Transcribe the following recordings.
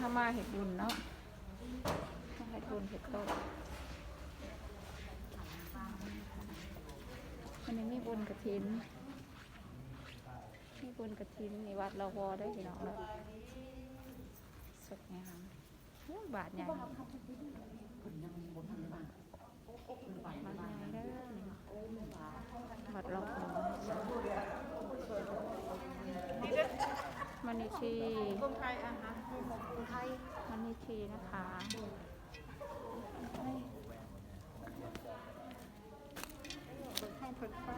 ามาเห็ดบุญเนาะมาเห็ดบุญเห็ดโตวันนี้มีบุญกฐินมีบุญกฐินในวัดเราวอได้พี่น้องแล้วสดงามบาทใหญ่บาทใหญ่ได้บัตรเราวอมันนิชีคนไทยอ่ะฮะคนไทยมันนิชีนะคะให้เพิ่มฟ้า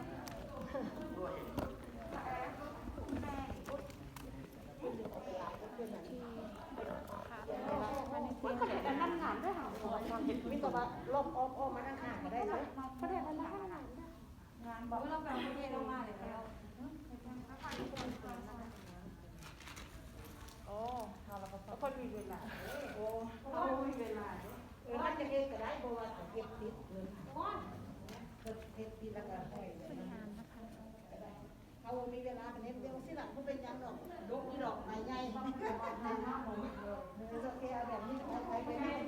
แต่นั่นหนามด้วยค่ะเห็นมิตรว่าลบอ้อมมาข้างๆก็ได้เลยก็ได้กันแล้วงานบอกเราแบบไม่ได้เรามาเลยแล้วโอ้เราก็คนมีเวลาโอ้เขามีเวลาถ้าจะเก็บก็ได้เพราะว่าเก็บติดเลยเก็บติดแล้วก็ให้เขามีเวลาเป็นเดียวสิหลังเขาเป็นยังดอกดอกนี่ดอกไม้ใหญ่โอเคเอาแบบนี้ไปเป็น